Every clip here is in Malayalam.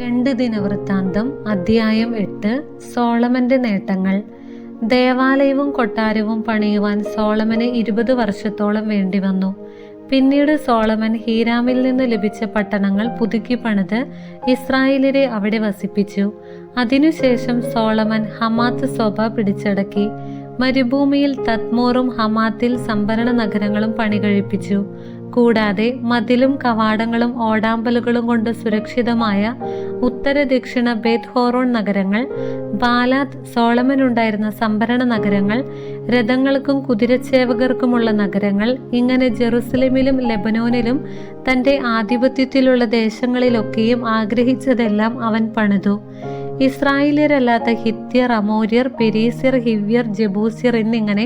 രണ്ട് ദിനവൃത്താന്തം അധ്യായം 8. സോളമന്റെ നേട്ടങ്ങൾ. ദേവാലയവും കൊട്ടാരവും പണിയുവാൻ സോളമന് 20 വർഷത്തോളം വേണ്ടിവന്നു. പിന്നീട് സോളമൻ ഹീരാമിൽ നിന്ന് ലഭിച്ച പട്ടണങ്ങൾ പുതുക്കി പണിത് ഇസ്രായേലിനെ അവിടെ വസിപ്പിച്ചു. അതിനുശേഷം സോളമൻ ഹമാത്ത് സോബ പിടിച്ചടക്കി. മരുഭൂമിയിൽ തദ്മോറും ഹമാത്തിൽ സംഭരണ നഗരങ്ങളും പണികഴിപ്പിച്ചു. കൂടാതെ മതിലും കവാടങ്ങളും ഓടാമ്പലുകളും കൊണ്ട് സുരക്ഷിതമായ ഉത്തര ദക്ഷിണ ബേത് ഹോറോൺ നഗരങ്ങൾ, ബാലാത്ത് സോളമനുണ്ടായിരുന്ന സംഭരണ നഗരങ്ങൾ, രഥങ്ങൾക്കും കുതിരച്ചേവകർക്കുമുള്ള നഗരങ്ങൾ, ഇങ്ങനെ ജെറുസലേമിലും ലെബനോനിലും തൻ്റെ ആധിപത്യത്തിലുള്ള ദേശങ്ങളിലൊക്കെയും ആഗ്രഹിച്ചതെല്ലാം അവൻ പണിതു. ഇസ്രായേല്യരല്ലാത്ത ഹിത്യർ, അമോര്യർ, പെരീസ്യർ, ഹിവ്യർ, ജബൂസ്യർ എന്നിങ്ങനെ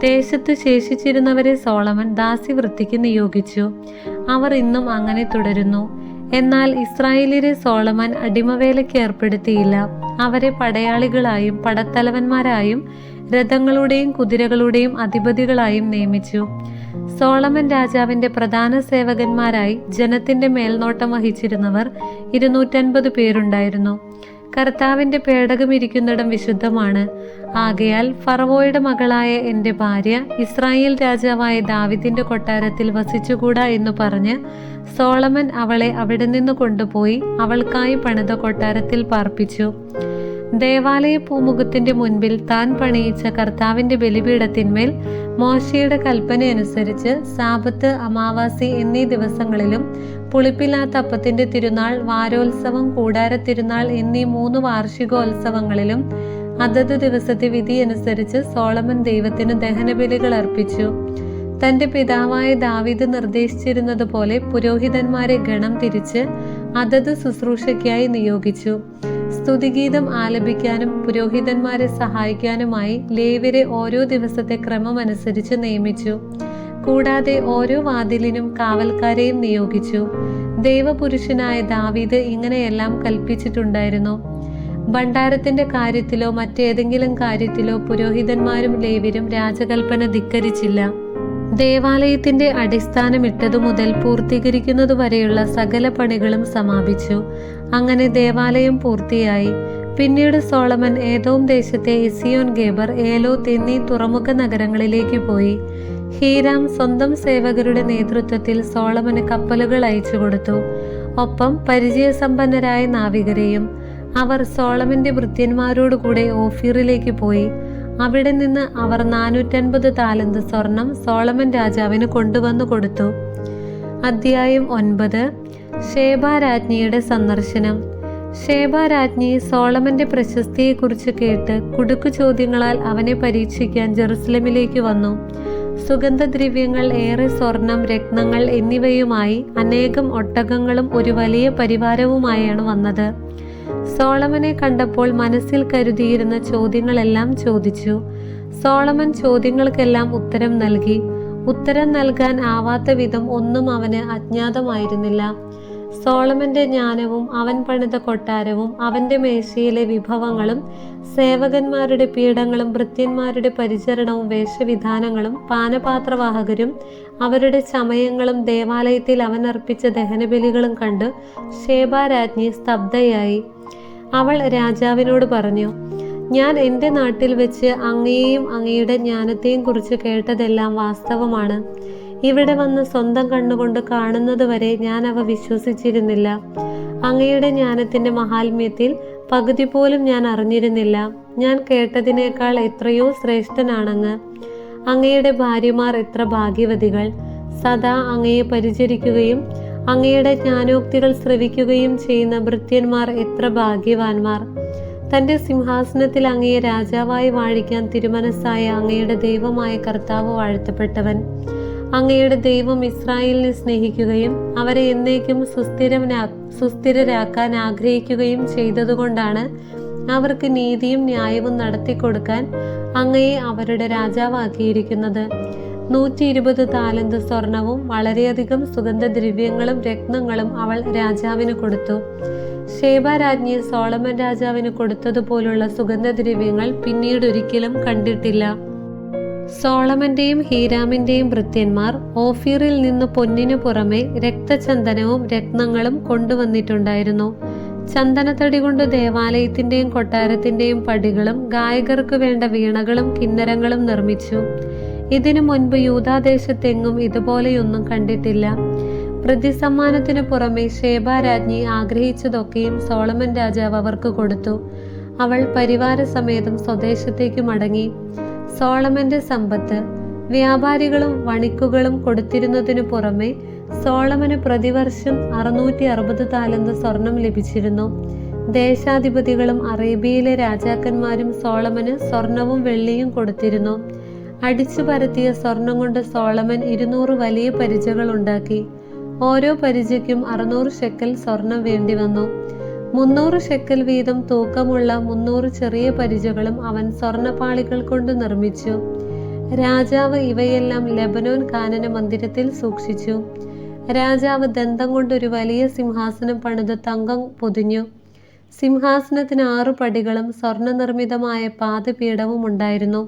ദേശത്ത് ശേഷിച്ചിരുന്നവരെ സോളമൻ ദാസ്യവൃത്തിക്ക് നിയോഗിച്ചു. അവർ ഇന്നും അങ്ങനെ തുടരുന്നു. എന്നാൽ ഇസ്രായേല്യരെ സോളമൻ അടിമവേലയ്ക്ക് ഏർപ്പെടുത്തിയില്ല. അവരെ പടയാളികളായും പടത്തലവന്മാരായും രഥങ്ങളുടെയും കുതിരകളുടെയും അധിപതികളായും നിയമിച്ചു. സോളമൻ രാജാവിന്റെ പ്രധാന സേവകന്മാരായി ജനത്തിന്റെ മേൽനോട്ടം വഹിച്ചിരുന്നവർ 250 പേരുണ്ടായിരുന്നു. കർത്താവിന്റെ പേടകം ഇരിക്കുന്നിടം വിശുദ്ധമാണ്. ആകയാൽ ഫറവോയുടെ മകളായ എൻ്റെ ഭാര്യ ഇസ്രായേൽ രാജാവായ ദാവീദിന്റെ കൊട്ടാരത്തിൽ വസിച്ചുകൂടാ എന്ന് പറഞ്ഞ് സോളമൻ അവളെ അവിടെ നിന്ന് കൊണ്ടുപോയി അവൾക്കായി പണിത കൊട്ടാരത്തിൽ പാർപ്പിച്ചു. ദേവാലയ പൂമുഖത്തിന്റെ മുൻപിൽ താൻ പണിയിച്ച കർത്താവിന്റെ ബലിപീഠത്തിന്മേൽ മോശയുടെ കൽപ്പനയനുസരിച്ച് സാബത്ത്, അമാവാസി എന്നീ ദിവസങ്ങളിലും പുളിപ്പില്ലാത്ത അപ്പത്തിന്റെ തിരുനാൾ, വാരോത്സവം, കൂടാര തിരുനാൾ എന്നീ 3 വാർഷികോത്സവങ്ങളിലും അതത് ദിവസത്തെ വിധിയനുസരിച്ച് സോളമൻ ദൈവത്തിന് ദഹനബലികൾ അർപ്പിച്ചു. തന്റെ പിതാവായ ദാവീദ് നിർദ്ദേശിച്ചിരുന്നത് പോലെ പുരോഹിതന്മാരെ ഗണം തിരിച്ച് അതത് ശുശ്രൂഷയ്ക്കായി നിയോഗിച്ചു. സ്തുതിഗീതം ആലപിക്കാനും പുരോഹിതന്മാരെ സഹായിക്കാനുമായി ലേവ്യരെ ഓരോ ദിവസത്തെ ക്രമമനുസരിച്ച് നിയമിച്ചു. കൂടാതെ ഓരോ വാതിലിനും കാവൽക്കാരെയും നിയോഗിച്ചു. ദൈവപുരുഷനായ ദാവീദ് ഇങ്ങനെയെല്ലാം കൽപ്പിച്ചിട്ടുണ്ടായിരുന്നു. ഭണ്ഡാരത്തിന്റെ കാര്യത്തിലോ മറ്റേതെങ്കിലും കാര്യത്തിലോ പുരോഹിതന്മാരും ലേവ്യരും രാജകൽപ്പന ധിക്കരിച്ചില്ല. ദേവാലയത്തിന്റെ അടിസ്ഥാനമിട്ടതു മുതൽ പൂർത്തീകരിക്കുന്നതുവരെയുള്ള സകല പണികളും സമാപിച്ചു. അങ്ങനെ ദേവാലയം പൂർത്തിയായി. പിന്നീട് സോളമൻ ഏദോം ദേശത്തെ എസിയോൻ ഗേബർ, ഏലോത്ത് എന്നീ തുറമുഖ നഗരങ്ങളിലേക്ക് പോയി. ഹീരാം സ്വന്തം സേവകരുടെ നേതൃത്വത്തിൽ സോളമന് കപ്പലുകൾ അയച്ചു കൊടുത്തു, ഒപ്പം പരിചയസമ്പന്നരായ നാവികരെയും. അവർ സോളമന്റെ ഭൃത്യന്മാരോടുകൂടെ ഓഫീറിലേക്ക് പോയി. അവിടെ നിന്ന് അവർ 450 താലന്ത് സ്വർണം സോളമൻ രാജാവിന് കൊണ്ടുവന്നു കൊടുത്തു. അധ്യായം 9. ഷേബ രാജ്ഞിയുടെ സന്ദർശനം. ഷേബ രാജ്ഞി സോളമന്റെ പ്രശസ്തിയെക്കുറിച്ച് കേട്ട് കുടുക്കു ചോദ്യങ്ങളാൽ അവനെ പരീക്ഷിക്കാൻ ജെറുസലേമിലേക്ക് വന്നു. സുഗന്ധദ്രവ്യങ്ങൾ, ഏറെ സ്വർണം, രത്നങ്ങൾ എന്നിവയുമായി അനേകം ഒട്ടകങ്ങളും ഒരു വലിയ പരിവാരവുമായാണ് വന്നത്. സോളമനെ കണ്ടപ്പോൾ മനസ്സിൽ കരുതിയിരുന്ന ചോദ്യങ്ങളെല്ലാം ചോദിച്ചു. സോളമൻ ചോദ്യങ്ങൾക്കെല്ലാം ഉത്തരം നൽകി. ഉത്തരം നൽകാൻ ആവാത്ത വിധം ഒന്നും അവന് അജ്ഞാതമായിരുന്നില്ല. സോളമന്റെ ജ്ഞാനവും അവൻ പണിത കൊട്ടാരവും അവന്റെ മേശയിലെ വിഭവങ്ങളും സേവകന്മാരുടെ പീഠങ്ങളും ഭൃത്യന്മാരുടെ പരിചരണവും വേഷവിധാനങ്ങളും പാനപാത്രവാഹകരും അവരുടെ ചമയങ്ങളും ദേവാലയത്തിൽ അവൻ അർപ്പിച്ച ദഹനബലികളും കണ്ട് ഷേബ രാജ്ഞി സ്തബ്ധയായി. അവൾ രാജാവിനോട് പറഞ്ഞു, ഞാൻ എൻ്റെ നാട്ടിൽ വെച്ച് അങ്ങയെയും അങ്ങയുടെ ജ്ഞാനത്തെയും കുറിച്ച് കേട്ടതെല്ലാം വാസ്തവമാണ്. ഇവിടെ വന്ന് സ്വന്തം കണ്ണുകൊണ്ട് കാണുന്നതുവരെ ഞാൻ അവ വിശ്വസിച്ചിരുന്നില്ല. അങ്ങയുടെ ജ്ഞാനത്തിന്റെ മഹാത്മ്യത്തിൽ പകുതി പോലും ഞാൻ അറിഞ്ഞിരുന്നില്ല. ഞാൻ കേട്ടതിനേക്കാൾ എത്രയോ ശ്രേഷ്ഠനാണങ്ങ്. അങ്ങയുടെ ഭാര്യമാർ എത്ര ഭാഗ്യവതികൾ. സദാ അങ്ങയെ പരിചരിക്കുകയും അങ്ങയുടെ ജ്ഞാനോക്തികൾ ശ്രവിക്കുകയും ചെയ്യുന്ന ഭൃത്യന്മാർ എത്ര ഭാഗ്യവാന്മാർ. തന്റെ സിംഹാസനത്തിൽ അങ്ങയെ രാജാവായി വാഴിക്കാൻ തിരുമനസ്സായ അങ്ങയുടെ ദൈവമായ കർത്താവ് വാഴ്ത്തപ്പെട്ടവൻ. അങ്ങയുടെ ദൈവം ഇസ്രായേലിനെ സ്നേഹിക്കുകയും അവരെ എന്നേക്കും സുസ്ഥിരരാക്കാൻ ആഗ്രഹിക്കുകയും ചെയ്തതുകൊണ്ടാണ് അവർക്ക് നീതിയും ന്യായവും നടത്തിക്കൊടുക്കാൻ അങ്ങയെ അവരുടെ രാജാവാക്കിയിരിക്കുന്നത്. 120 താലന്ത് സ്വർണവും വളരെയധികം സുഗന്ധദ്രവ്യങ്ങളും രത്നങ്ങളും അവൾ രാജാവിന് കൊടുത്തു. ഷേബ രാജ്ഞി സോളമൻ രാജാവിന് കൊടുത്തതുപോലുള്ള സുഗന്ധദ്രവ്യങ്ങൾ പിന്നീടൊരിക്കലും കണ്ടിട്ടില്ല. സോളമന്റെയും ഹീരാമിന്റെയും ഭൃത്യന്മാർ ഓഫീറിൽ നിന്ന് പൊന്നിനു പുറമെ രക്തചന്ദനവും രത്നങ്ങളും കൊണ്ടുവന്നിട്ടുണ്ടായിരുന്നു. ചന്ദനത്തടി കൊണ്ട് ദേവാലയത്തിന്റെയും കൊട്ടാരത്തിന്റെയും പടികളും ഗായകർക്ക് വേണ്ട വീണകളും കിന്നരങ്ങളും നിർമ്മിച്ചു. ഇതിനു മുൻപ് യൂദാദേശത്തെങ്ങും ഇതുപോലെയൊന്നും കണ്ടിട്ടില്ല. പ്രതിസമ്മാനത്തിനു പുറമെ ശേബ രാജ്ഞി ആഗ്രഹിച്ചതൊക്കെയും സോളമൻ രാജാവ് അവർക്ക് കൊടുത്തു. അവൾ പരിവാരസമേതം സ്വദേശത്തേക്ക് മടങ്ങി. സോളമന്റെ സമ്പത്ത് വ്യാപാരികളും വണിക്കുകളും കൊടുത്തിരുന്നതിനു പുറമെ സോളമന് പ്രതിവർഷം 660 താലന്ത് സ്വർണം ലഭിച്ചിരുന്നു. ദേശാധിപതികളും അറേബ്യയിലെ രാജാക്കന്മാരും സോളമന് സ്വർണവും വെള്ളിയും കൊടുത്തിരുന്നു. അടിച്ചു പരത്തിയ സ്വർണം കൊണ്ട് സോളമൻ 200 വലിയ പരിചകൾ ഉണ്ടാക്കി. ഓരോ പരിചയ്ക്കും 600 ഷെക്കൽ സ്വർണം വേണ്ടി വന്നു. 300 ഷെക്കൽ വീതം തൂക്കമുള്ള 300 ചെറിയ പരിചകളും അവൻ സ്വർണപാളികൾ കൊണ്ട് നിർമ്മിച്ചു. രാജാവ് ഇവയെല്ലാം ലെബനോൻ കാനന മന്ദിരത്തിൽ സൂക്ഷിച്ചു. രാജാവ് ദന്തം കൊണ്ടൊരു വലിയ സിംഹാസനം പണിത് തങ്കം പൊതിഞ്ഞു. സിംഹാസനത്തിന് 6 പടികളും സ്വർണ്ണ നിർമ്മിതമായ പാദപീഠവും ഉണ്ടായിരുന്നു.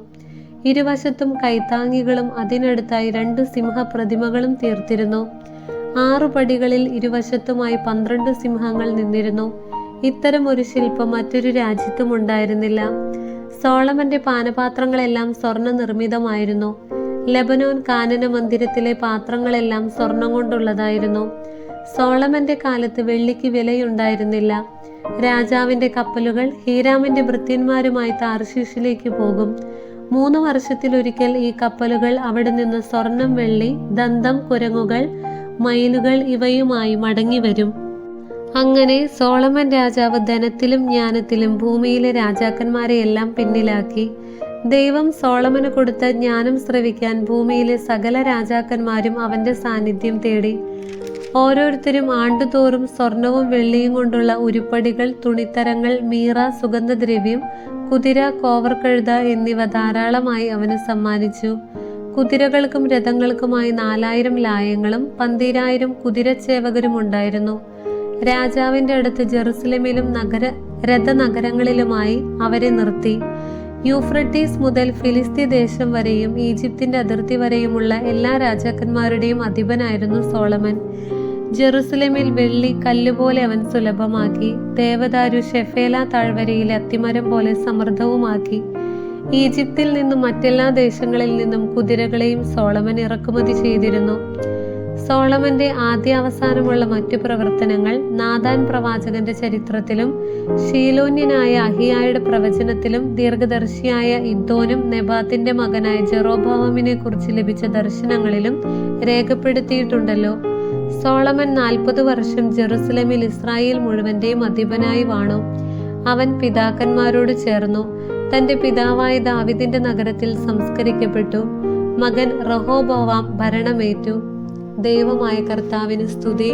ഇരുവശത്തും കൈത്താങ്ങികളും അതിനടുത്തായി 2 സിംഹപ്രതിമകളും തീർത്തിരുന്നു. 6 പടികളിൽ ഇരുവശത്തുമായി 12 സിംഹങ്ങൾ നിന്നിരുന്നു. ഇത്തരം ഒരു ശില്പം മറ്റൊരു രാജ്യത്തും ഉണ്ടായിരുന്നില്ല. സോളമന്റെ പാനപാത്രങ്ങളെല്ലാം സ്വർണ്ണ നിർമ്മിതമായിരുന്നു. ലെബനോൻ കാനന മന്ദിരത്തിലെ പാത്രങ്ങളെല്ലാം സ്വർണം കൊണ്ടുള്ളതായിരുന്നു. സോളമന്റെ കാലത്ത് വെള്ളിക്ക് വിലയുണ്ടായിരുന്നില്ല. രാജാവിന്റെ കപ്പലുകൾ ഹീരാമിന്റെ ഭൃത്യന്മാരുമായി താർശീഷിലേക്ക് പോകും. 3 വർഷത്തിലൊരിക്കൽ ഈ കപ്പലുകൾ അവിടെ നിന്ന് സ്വർണം, വെള്ളി, ദന്തം, കുരങ്ങുകൾ, മയിലുകൾ ഇവയുമായി മടങ്ങി വരും. അങ്ങനെ സോളമൻ രാജാവ് ധനത്തിലും ജ്ഞാനത്തിലും ഭൂമിയിലെ രാജാക്കന്മാരെ എല്ലാം പിന്നിലാക്കി. ദൈവം സോളമന് കൊടുത്ത ജ്ഞാനം ശ്രവിക്കാൻ ഭൂമിയിലെ സകല രാജാക്കന്മാരും അവന്റെ സാന്നിധ്യം തേടി. ഓരോരുത്തരും ആണ്ടുതോറും സ്വർണവും വെള്ളിയും കൊണ്ടുള്ള ഉരുപ്പടികൾ, തുണിത്തരങ്ങൾ, മീറ, സുഗന്ധദ്രവ്യം, കുതിര, കോവർക്കഴുത എന്നിവ ധാരാളമായി അവന് സമ്മാനിച്ചു. കുതിരകൾക്കും രഥങ്ങൾക്കുമായി 4000 ലായങ്ങളും 12000 കുതിരച്ചേവകരും ഉണ്ടായിരുന്നു. രാജാവിന്റെ അടുത്ത് ജെറുസലേമിലും രഥനഗരങ്ങളിലുമായി അവരെ നിർത്തി. യൂഫ്രട്ടീസ് മുതൽ ഫിലിസ്തീൻ ദേശം വരെയും ഈജിപ്തിന്റെ അതിർത്തി വരെയുമുള്ള എല്ലാ രാജാക്കന്മാരുടെയും അധിപനായിരുന്നു സോളമൻ. ജെറുസലേമിൽ വെള്ളി കല്ലുപോലെ അവൻ സുലഭമാക്കി. ദേവദാരു ഷെഫേല താഴ്വരയിലെ അത്തിമരം പോലെ സമൃദ്ധവുമാക്കി. ഈജിപ്തിൽ നിന്നും മറ്റെല്ലാ ദേശങ്ങളിൽ നിന്നും കുതിരകളെയും സോളമൻ ഇറക്കുമതി ചെയ്തിരുന്നു. സോളമന്റെ ആദ്യാവസാനമുള്ള മറ്റു പ്രവർത്തനങ്ങൾ നാഥാൻ പ്രവാചകന്റെ ചരിത്രത്തിലും ശീലോന്യനായ അഹിയായുടെ പ്രവചനത്തിലും ദീർഘദർശിയായ ഇദ്ദോനും നെബാത്തിന്റെ മകനായ ജെറോബോവാമിനെ കുറിച്ച് ലഭിച്ച ദർശനങ്ങളിലും രേഖപ്പെടുത്തിയിട്ടുണ്ടല്ലോ. സോളമൻ 40 വർഷം ജെറുസലേമിൽ ഇസ്രായേൽ മുഴുവന്റെയും അധിപനായി വാണു. അവൻ പിതാക്കന്മാരോട് ചേർന്നു. തന്റെ പിതാവായ ദാവീദിന്റെ നഗരത്തിൽ സംസ്കരിക്കപ്പെട്ടു. മകൻ റഹോബോവാം ഭരണമേറ്റു. ദൈവമായ കർത്താവിന് സ്തുതി.